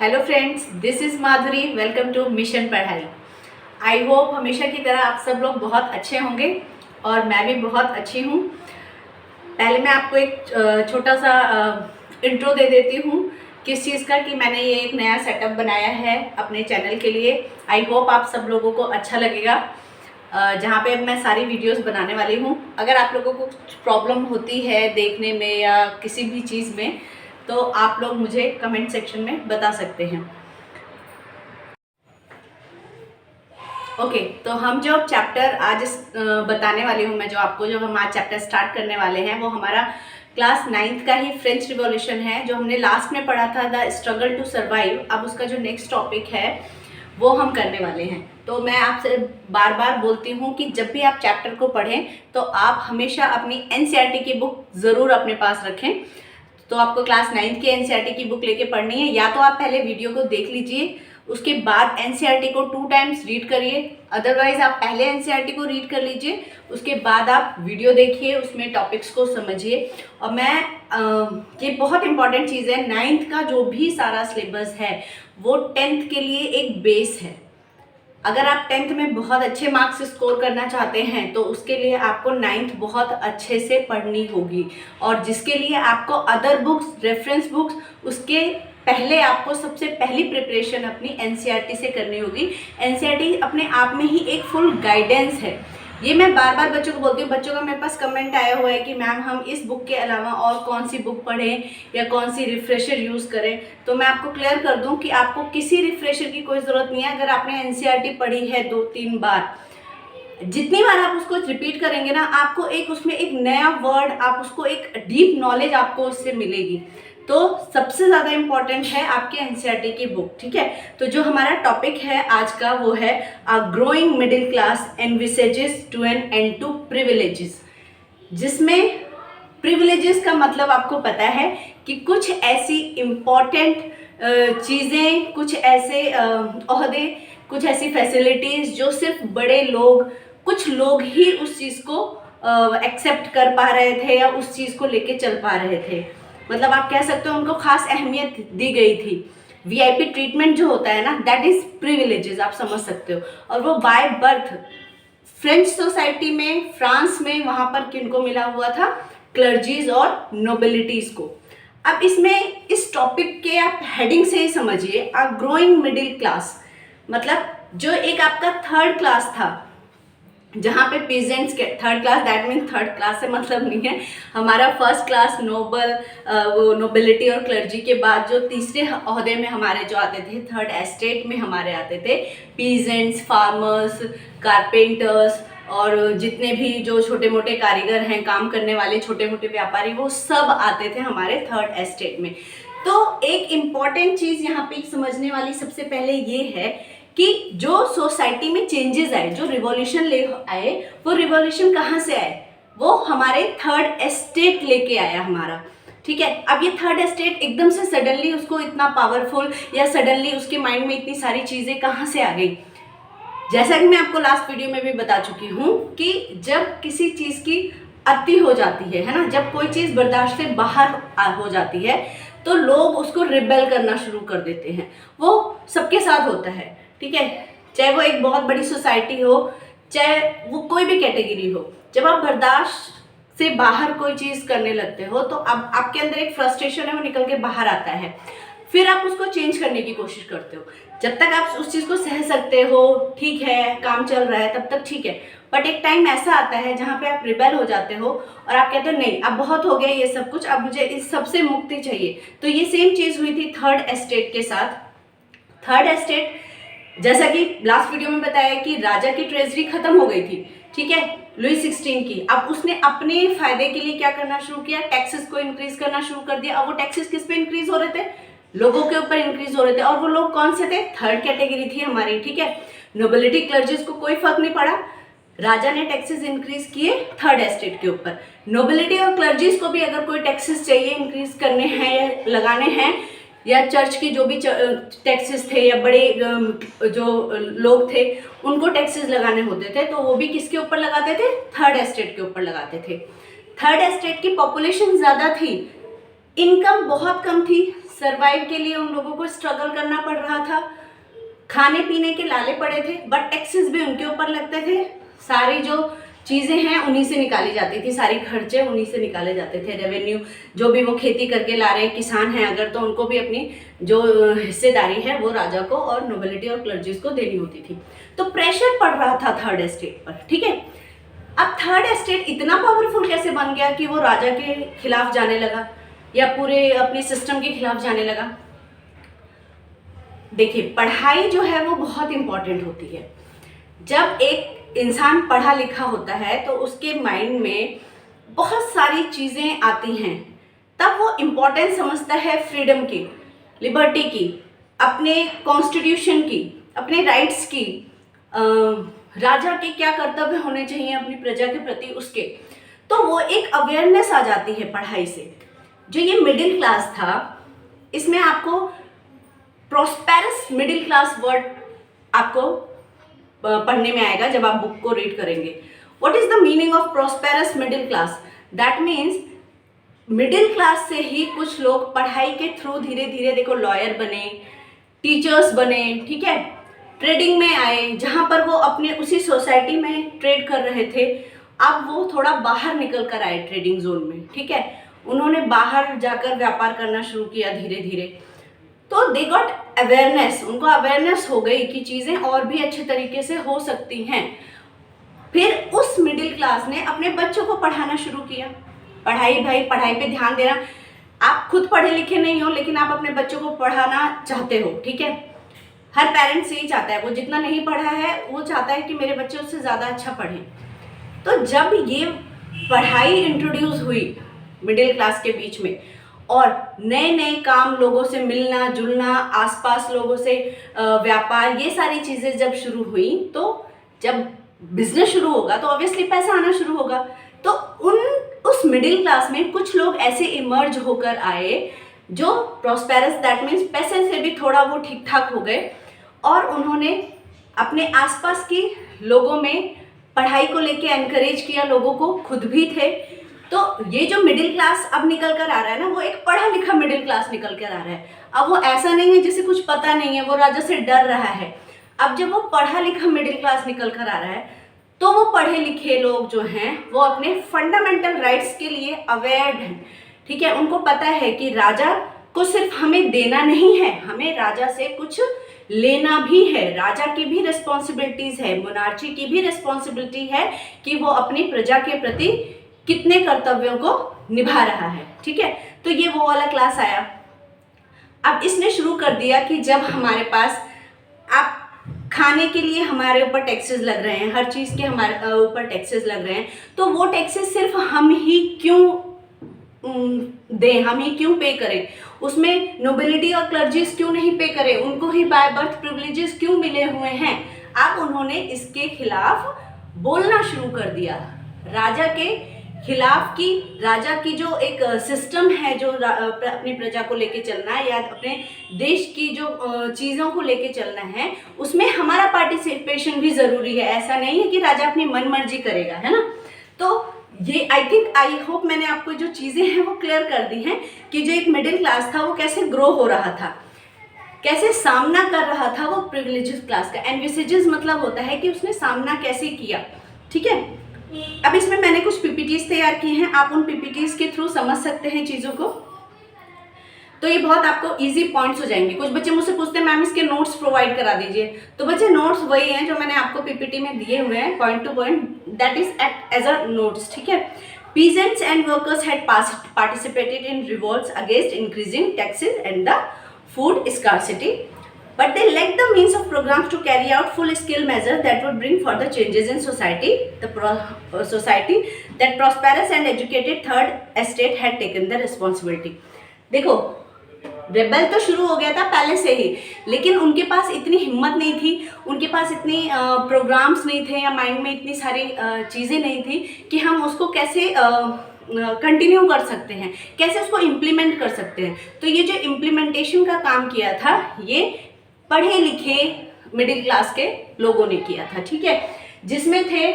Hello friends, this is Madhuri. Welcome to mission Padhai. I hope हमेशा की तरह आप सब लोग बहुत अच्छे होंगे और मैं भी बहुत अच्छी हूँ। पहले मैं आपको एक छोटा सा इंट्रो दे देती हूँ किस चीज़ का, कि मैंने ये एक नया सेटअप बनाया है अपने चैनल के लिए। आई होप आप सब लोगों को अच्छा लगेगा, जहाँ पे मैं सारी वीडियोस बनाने वाली हूँ। अगर आप लोगों को कुछ प्रॉब्लम होती है देखने में या किसी भी चीज़ में, तो आप लोग मुझे कमेंट सेक्शन में बता सकते हैं। ओके, तो हम जो चैप्टर आज बताने वाली हूँ मैं, जो हम आज चैप्टर स्टार्ट करने वाले हैं, वो हमारा क्लास 9th का ही फ्रेंच रिवॉल्यूशन है, जो हमने लास्ट में पढ़ा था, द स्ट्रगल टू सर्वाइव। अब उसका जो नेक्स्ट टॉपिक है वो हम करने वाले हैं। तो मैं आपसे बार बार बोलती हूँ कि जब भी आप चैप्टर को पढ़ें तो आप हमेशा अपनी NCERT की बुक ज़रूर अपने पास रखें। तो आपको क्लास 9th की NCERT की बुक लेके पढ़नी है, या तो आप पहले वीडियो को देख लीजिए, उसके बाद NCERT को 2 टाइम्स रीड करिए। अदरवाइज आप पहले NCERT को रीड कर लीजिए, उसके बाद आप वीडियो देखिए, उसमें टॉपिक्स को समझिए। और ये बहुत इंपॉर्टेंट चीज़ है, 9th का जो भी सारा सिलेबस है वो 10th के लिए एक बेस है। अगर आप 10th में बहुत अच्छे मार्क्स स्कोर करना चाहते हैं तो उसके लिए आपको 9th बहुत अच्छे से पढ़नी होगी, और जिसके लिए आपको अदर बुक्स, रेफरेंस बुक्स, उसके पहले आपको सबसे पहली प्रिपरेशन अपनी NCERT से करनी होगी। NCERT अपने आप में ही एक फुल गाइडेंस है। ये मैं बार बार बच्चों को बोलती हूँ। बच्चों का मेरे पास कमेंट आया हुआ है कि मैम हम इस बुक के अलावा और कौन सी बुक पढ़ें या कौन सी रिफ्रेशर यूज़ करें। तो मैं आपको क्लियर कर दूं कि आपको किसी रिफ्रेशर की कोई ज़रूरत नहीं है। अगर आपने NCERT पढ़ी है 2-3 बार, जितनी बार आप उसको रिपीट करेंगे ना, आपको उसमें एक नया वर्ड, आप उसको एक डीप नॉलेज आपको उससे मिलेगी। तो सबसे ज़्यादा इम्पॉर्टेंट है आपके NCERT की बुक, ठीक है। तो जो हमारा टॉपिक है आज का वो है a growing middle class envisages to an end to privileges, जिसमें प्रिविलेजेस का मतलब आपको पता है कि कुछ ऐसी इम्पॉर्टेंट चीज़ें, कुछ ऐसे ओहदे, कुछ ऐसी फैसिलिटीज़ जो सिर्फ बड़े लोग, कुछ लोग ही उस चीज़ को एक्सेप्ट कर पा रहे थे या उस चीज़ को लेके चल पा रहे थे। मतलब आप कह सकते हो उनको खास अहमियत दी गई थी। VIP ट्रीटमेंट जो होता है ना, दैट इज प्रिविलेजेस, आप समझ सकते हो। और वो बाय बर्थ फ्रेंच सोसाइटी में, फ्रांस में, वहां पर किनको मिला हुआ था? क्लर्जीज और नोबिलिटीज को। अब इसमें इस टॉपिक के आप हेडिंग से ही समझिए, अ ग्रोइंग मिडिल क्लास मतलब जो एक आपका थर्ड क्लास था, जहाँ पे पीजेंट्स के third class, that mean third class से मतलब नहीं है, हमारा फर्स्ट क्लास नोबल, वो नोबिलिटी और क्लर्जी के बाद जो तीसरे ओहदे में हमारे जो आते थे, थर्ड एस्टेट में हमारे आते थे पीजेंट्स, फार्मर्स, कारपेंटर्स, और जितने भी जो छोटे मोटे कारीगर हैं, काम करने वाले छोटे मोटे व्यापारी, वो सब आते थे हमारे थर्ड एस्टेट में। तो एक इम्पॉर्टेंट चीज़ यहाँ पे समझने वाली सबसे पहले ये है कि जो सोसाइटी में चेंजेस आए, जो रिवॉल्यूशन ले आए, वो रिवॉल्यूशन कहाँ से आए? वो हमारे थर्ड एस्टेट लेके आया हमारा, ठीक है। अब ये थर्ड एस्टेट एकदम से सडनली उसको इतना पावरफुल, या सडनली उसके माइंड में इतनी सारी चीज़ें कहाँ से आ गई? जैसा कि मैं आपको लास्ट वीडियो में भी बता चुकी हूँ कि जब किसी चीज़ की अति हो जाती है ना, जब कोई चीज़ बर्दाश्त से बाहर हो जाती है, तो लोग उसको रिबेल करना शुरू कर देते हैं। वो सबके साथ होता है, ठीक है। चाहे वो एक बहुत बड़ी सोसाइटी हो, चाहे वो कोई भी कैटेगरी हो, जब आप बर्दाश्त से बाहर कोई चीज़ करने लगते हो तो अब आपके अंदर एक फ्रस्ट्रेशन है, वो निकल के बाहर आता है। फिर आप उसको चेंज करने की कोशिश करते हो। जब तक आप उस चीज़ को सह सकते हो, ठीक है, काम चल रहा है, तब तक ठीक है। बट एक टाइम ऐसा आता है जहाँ पे आप रिबेल हो जाते हो और आप कहते हो नहीं, अब बहुत हो गया ये सब कुछ, अब मुझे इस सब से मुक्ति चाहिए। तो ये सेम चीज़ हुई थी थर्ड एस्टेट के साथ। थर्ड एस्टेट, जैसा कि लास्ट वीडियो में बताया कि राजा की ट्रेजरी खत्म हो गई थी, ठीक है, लुई 16 की। अब उसने अपने फायदे के लिए क्या करना शुरू किया? टैक्सेस को इंक्रीज करना शुरू कर दिया। अब वो टैक्सेस किस पे इंक्रीज हो रहे थे? लोगों के ऊपर इंक्रीज हो रहे थे। और वो लोग कौन से थे? थर्ड कैटेगरी थी हमारी, ठीक है। नोबिलिटी, क्लर्जीज को कोई फर्क नहीं पड़ा, राजा ने टैक्सेस इंक्रीज किए थर्ड एस्टेट के ऊपर। नोबिलिटी और क्लर्जीज को भी अगर कोई टैक्सेस चाहिए इंक्रीज करने हैं या लगाने हैं, या चर्च की जो भी टैक्सेस थे, या बड़े जो लोग थे उनको टैक्सेस लगाने होते थे, तो वो भी किसके ऊपर लगाते थे? थर्ड एस्टेट के ऊपर लगाते थे। थर्ड एस्टेट की पॉपुलेशन ज़्यादा थी, इनकम बहुत कम थी, सरवाइव के लिए उन लोगों को स्ट्रगल करना पड़ रहा था, खाने पीने के लाले पड़े थे, बट टैक्सेस भी उनके ऊपर लगते थे, सारी जो चीज़ें हैं उन्हीं से निकाली जाती थी, सारी खर्चे उन्हीं से निकाले जाते थे, रेवेन्यू जो भी वो खेती करके ला रहे हैं, किसान हैं अगर, तो उनको भी अपनी जो हिस्सेदारी है वो राजा को और नोबिलिटी और क्लर्जीज को देनी होती थी। तो प्रेशर पड़ रहा था थर्ड एस्टेट पर, ठीक है। अब थर्ड एस्टेट इतना पावरफुल कैसे बन गया कि वो राजा के खिलाफ जाने लगा या पूरे अपने सिस्टम के खिलाफ जाने लगा? देखिए, पढ़ाई जो है वो बहुत इंपॉर्टेंट होती है। जब एक इंसान पढ़ा लिखा होता है तो उसके माइंड में बहुत सारी चीज़ें आती हैं, तब वो इम्पोर्टेंस समझता है फ्रीडम की, लिबर्टी की, अपने कॉन्स्टिट्यूशन की, अपने राइट्स की, राजा के क्या कर्तव्य होने चाहिए अपनी प्रजा के प्रति उसके। तो वो एक अवेयरनेस आ जाती है पढ़ाई से। जो ये मिडिल क्लास था, इसमें आपको प्रॉस्पेरस मिडिल क्लास वर्ड आपको पढ़ने में आएगा जब आप बुक को रीड करेंगे। What is the meaning of prosperous middle class? That means middle class से ही कुछ लोग पढ़ाई के थ्रू धीरे धीरे, देखो, लॉयर बने, टीचर्स बने, ठीक है, ट्रेडिंग में आए, जहाँ पर वो अपने उसी सोसाइटी में ट्रेड कर रहे थे, अब वो थोड़ा बाहर निकल कर आए ट्रेडिंग जोन में, ठीक है, उन्होंने बाहर जाकर व्यापार करना शुरू किया धीरे धीरे। तो दे गॉट अवेयरनेस, उनको अवेयरनेस हो गई कि चीज़ें और भी अच्छे तरीके से हो सकती हैं। फिर उस मिडिल क्लास ने अपने बच्चों को पढ़ाना शुरू किया। पढ़ाई, भाई पढ़ाई पे ध्यान देना। आप खुद पढ़े लिखे नहीं हो लेकिन आप अपने बच्चों को पढ़ाना चाहते हो, ठीक है, हर पेरेंट्स यही चाहता है, वो जितना नहीं पढ़ा है वो चाहता है कि मेरे बच्चे उससे ज़्यादा अच्छा पढ़ें। तो जब ये पढ़ाई इंट्रोड्यूस हुई मिडिल क्लास के बीच में और नए नए काम, लोगों से मिलना जुलना, आसपास लोगों से व्यापार, ये सारी चीज़ें जब शुरू हुई, तो जब बिजनेस शुरू होगा तो ऑब्वियसली पैसा आना शुरू होगा। तो उस मिडिल क्लास में कुछ लोग ऐसे इमर्ज होकर आए जो प्रॉस्पेरस, दैट मीन्स पैसे से भी थोड़ा वो ठीक ठाक हो गए, और उन्होंने अपने आसपास के लोगों में पढ़ाई को लेके एनकरेज किया, लोगों को, खुद भी थे। तो ये जो मिडिल क्लास अब निकल कर आ रहा है ना, वो एक पढ़ा लिखा मिडिल क्लास निकल कर आ रहा है। अब वो ऐसा नहीं है जिसे कुछ पता नहीं है, वो राजा से डर रहा है। अब जब वो पढ़ा लिखा मिडिल क्लास निकल कर आ रहा है, तो वो पढ़े लिखे लोग जो हैं वो अपने फंडामेंटल राइट्स के लिए अवेयर हैं, ठीक है। उनको पता है कि राजा को सिर्फ हमें देना नहीं है, हमें राजा से कुछ लेना भी है, राजा की भी रिस्पॉन्सिबिलिटीज है, मोनार्ची की भी रिस्पॉन्सिबिलिटी है कि वो अपनी प्रजा के प्रति कितने कर्तव्यों को निभा रहा है, ठीक है। तो ये वो वाला क्लास आया। अब इसने शुरू कर दिया कि जब हमारे पास, आप खाने के लिए हमारे ऊपर टैक्सेस लग रहे हैं, हर चीज़ के हमारे ऊपर टैक्सेस लग रहे हैं, तो वो टैक्सेस सिर्फ हम ही क्यों दें, हम ही क्यों पे करें? उसमें नोबिलिटी और क्लर्जीज क्यों नहीं पे करें? उनको ही बाय बर्थ प्रिविलेजेस क्यों मिले हुए हैं? अब उन्होंने इसके खिलाफ बोलना शुरू कर दिया, राजा के खिलाफ, की राजा की जो एक सिस्टम है जो अपनी प्रजा को लेके चलना है या अपने देश की जो चीज़ों को लेके चलना है, उसमें हमारा पार्टिसिपेशन भी ज़रूरी है। ऐसा नहीं है कि राजा अपनी मन मर्जी करेगा, है ना। तो ये आई होप मैंने आपको जो चीज़ें हैं वो क्लियर कर दी हैं कि जो एक मिडिल क्लास था वो कैसे ग्रो हो रहा था, कैसे सामना कर रहा था वो प्रिविलेजेस क्लास का। एनविसेजेस मतलब होता है कि उसने सामना कैसे किया, ठीक है। अब इसमें मैंने कुछ पीपीटीज तैयार किए हैं, आप उन पीपीटीज के थ्रू समझ सकते हैं चीज़ों को, तो ये बहुत आपको इजी पॉइंट्स हो जाएंगे। कुछ बच्चे मुझसे पूछते हैं मैम इसके नोट्स प्रोवाइड करा दीजिए, तो बच्चे नोट्स वही हैं जो मैंने आपको पीपीटी में दिए हुए हैं, point to point, that is act as a notes, ठीक है। Peasants and workers had participated in revolts against increasing taxes and the food scarcity, but they lacked the means of programs to carry out full-scale measures that would bring further changes in society. The society that prosperous and educated third estate had taken the responsibility. देखो, rebel तो शुरू हो गया था पहले से ही, लेकिन उनके पास इतनी हिम्मत नहीं थी, उनके पास इतनी प्रोग्राम्स नहीं थे या माइंड में इतनी सारी चीज़ें नहीं थी कि हम उसको कैसे कंटिन्यू कर सकते हैं, कैसे उसको इम्प्लीमेंट कर सकते हैं। तो ये जो इम्प्लीमेंटेशन का काम किया था, ये पढ़े लिखे मिडिल क्लास के लोगों ने किया था, ठीक है, जिसमें थे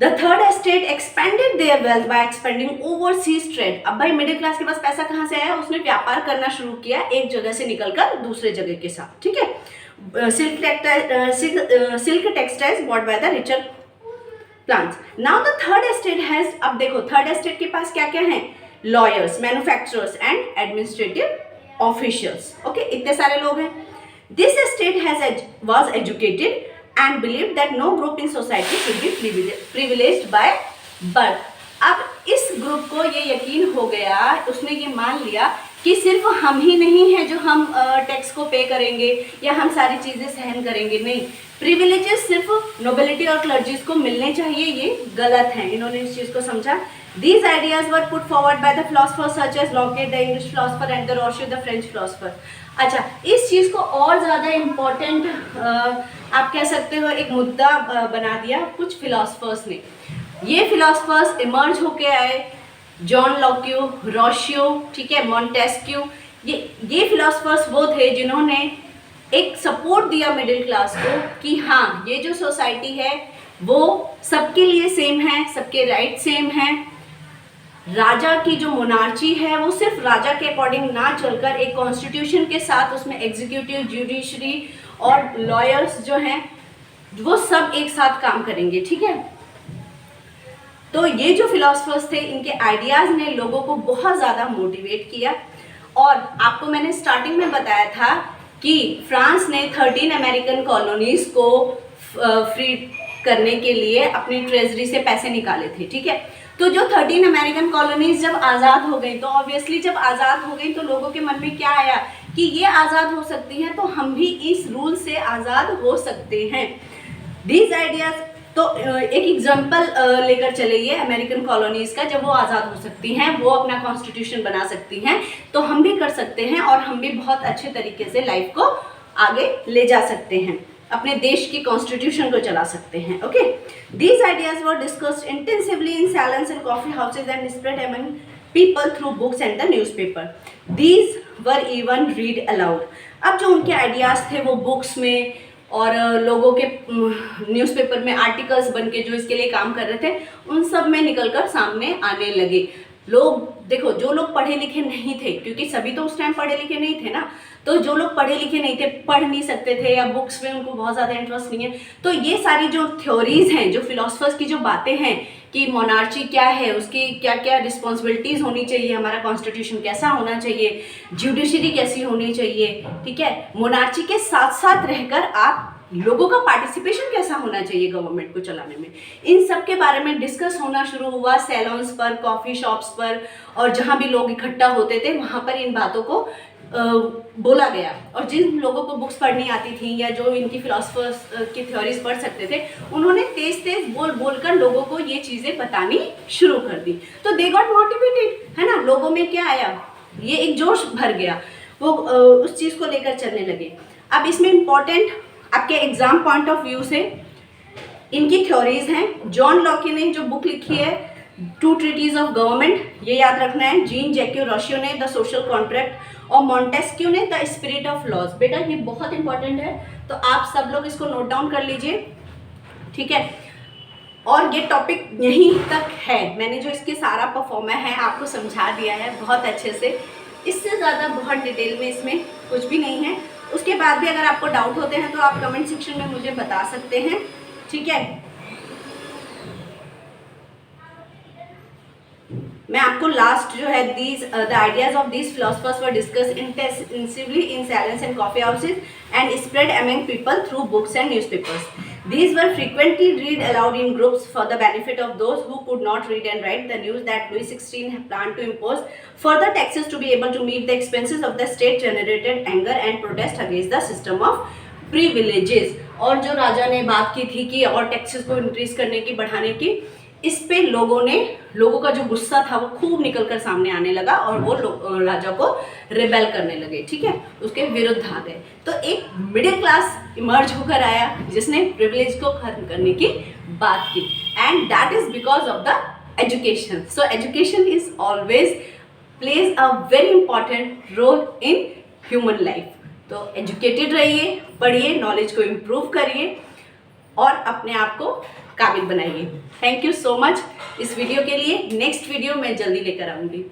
the third estate expanded their wealth by expanding overseas trade. अब भाई मिडिल क्लास के पास पैसा कहाँ से आया, उसने व्यापार करना शुरू किया एक जगह से निकलकर दूसरे जगह के साथ, ठीक है। Silk textiles bought by the richer plants. Now the third estate has, अब देखो थर्ड एस्टेट के पास क्या क्या है, lawyers, manufacturers and administrative officials, okay, इतने सारे लोग हैं। This estate was educated and believed that no group in society should be privileged by birth। अब इस ग्रुप को ये यकीन हो गया, उसने ये मान लिया कि सिर्फ हम ही नहीं हैं जो हम टैक्स को पे करेंगे या हम सारी चीज़ें सहन करेंगे, नहीं, प्रिविलेजेस सिर्फ नोबिलिटी और क्लर्जीज को मिलने चाहिए, ये गलत है। इन्होंने इस चीज़ को समझा। These ideas were put forward by the philosophers such as Locke, the English philosopher, and the Rousseau, the French philosopher। अच्छा, इस चीज़ को और ज़्यादा इम्पोर्टेंट आप कह सकते हो एक मुद्दा बना दिया कुछ फिलोसफर्स ने। ये फिलोसफर्स इमर्ज होके आए, जॉन लॉक्यू, रोशियो, ठीक है, मॉन्टेस्क्यू, ये फिलोसफर्स वो थे जिन्होंने एक सपोर्ट दिया मिडिल क्लास को कि हाँ, ये जो सोसाइटी है वो सबके लिए सेम है, सबके राइट सेम हैं। राजा की जो मोनार्ची है वो सिर्फ राजा के अकॉर्डिंग ना चलकर एक कॉन्स्टिट्यूशन के साथ उसमें एग्जीक्यूटिव, जुडिशरी और लॉयर्स जो हैं वो सब एक साथ काम करेंगे, ठीक है। तो ये जो फिलोसफर्स थे, इनके आइडियाज ने लोगों को बहुत ज़्यादा मोटिवेट किया। और आपको मैंने स्टार्टिंग में बताया था कि फ्रांस ने 13 अमेरिकन कॉलोनीज को फ्री करने के लिए अपनी ट्रेजरी से पैसे निकाले थे, ठीक है। तो जो 13 अमेरिकन कॉलोनीज जब आज़ाद हो गई, तो ऑब्वियसली जब आज़ाद हो गई तो लोगों के मन में क्या आया कि ये आज़ाद हो सकती हैं तो हम भी इस रूल से आज़ाद हो सकते हैं। दीज आइडियाज, तो एक एग्जाम्पल लेकर चलिए अमेरिकन कॉलोनीज का, जब वो आज़ाद हो सकती हैं, वो अपना कॉन्स्टिट्यूशन बना सकती हैं, तो हम भी कर सकते हैं और हम भी बहुत अच्छे तरीके से लाइफ को आगे ले जा सकते हैं, अपने देश की कॉन्स्टिट्यूशन को चला सकते हैं, okay. These ideas were discussed intensively in salons and coffee houses and spread among people through books and the newspaper. These were even read aloud. अब जो उनके आइडियाज़ थे वो बुक्स में और लोगों के न्यूज़पेपर में आर्टिकल्स बन के जो इसके लिए काम कर रहे थे, उन सब में निकलकर सामने आने लगे। लोग देखो, जो लोग पढ़े लिखे नहीं थे, क्योंकि सभी तो उस टाइम पढ़े लिखे नहीं थे ना, तो जो लोग पढ़े लिखे नहीं थे, पढ़ नहीं सकते थे या बुक्स में उनको बहुत ज़्यादा इंटरेस्ट नहीं है, तो ये सारी जो थ्योरीज हैं, जो फिलोसफर्स की जो बातें हैं कि मोनार्ची क्या है, उसकी क्या क्या रिस्पॉन्सिबिलिटीज़ होनी चाहिए, हमारा कॉन्स्टिट्यूशन कैसा होना चाहिए, जुडिशरी कैसी होनी चाहिए, ठीक है, मोनार्ची के साथ साथ रहकर आप लोगों का पार्टिसिपेशन कैसा होना चाहिए गवर्नमेंट को चलाने में, इन सब के बारे में डिस्कस होना शुरू हुआ सैलून्स पर, कॉफ़ी शॉप्स पर, और जहाँ भी लोग इकट्ठा होते थे वहाँ पर इन बातों को बोला गया। और जिन लोगों को बुक्स पढ़नी आती थी या जो इनकी फिलोसफर्स की थ्योरीज पढ़ सकते थे, उन्होंने तेज तेज बोल कर लोगों को ये चीज़ें बतानी शुरू कर दी। तो दे गॉट मोटिवेटेड, है ना, लोगों में क्या आया, ये एक जोश भर गया, वो उस चीज़ को लेकर चलने लगे। अब इसमें इम्पॉर्टेंट आपके एग्जाम पॉइंट ऑफ व्यू से इनकी थ्योरीज हैं। जॉन लॉके ने जो बुक लिखी है टू ट्रीटीज ऑफ गवर्नमेंट, ये याद रखना है। जीन जैक्यू रोशियो ने द सोशल कॉन्ट्रैक्ट, और मॉन्टेस्क्यू ने द स्पिरिट ऑफ लॉज। बेटा ये बहुत इंपॉर्टेंट है, तो आप सब लोग इसको नोट डाउन कर लीजिए, ठीक है। और ये टॉपिक यहीं तक है, मैंने जो इसके सारा परफॉर्मा है आपको समझा दिया है बहुत अच्छे से, इससे ज़्यादा बहुत डिटेल में इसमें कुछ भी नहीं है। उसके बाद भी अगर आपको डाउट होते हैं तो आप कमेंट सेक्शन में मुझे बता सकते हैं, ठीक है। मैं आपको लास्ट जो है the ideas of these philosophers were discuss intensively in saloons and coffee houses and spread among people through books and newspapers. These were frequently read aloud in groups for the benefit of those who could not read and write. The news that Louis XVI had planned to impose further taxes to be able to meet the expenses of the state generated anger and protest against the system of privileges। और जो राजा ने बात की थी कि और taxes को increase करने की, बढ़ाने की, इस पे लोगों का जो गुस्सा था वो खूब निकलकर सामने आने लगा और वो राजा को रिबेल करने लगे, ठीक है, उसके विरुद्ध आ गए। तो एक मिडिल क्लास इमर्ज होकर आया जिसने प्रिविलेज को खत्म करने की बात की, and that is because of the education. So education is always plays a very important role in human life. तो एजुकेटेड रहिए, पढ़िए, नॉलेज को इम्प्रूव करिए और अपने आप को काबिल बनाइए। थैंक यू सो मच इस वीडियो के लिए। नेक्स्ट वीडियो मैं जल्दी लेकर आऊँगी।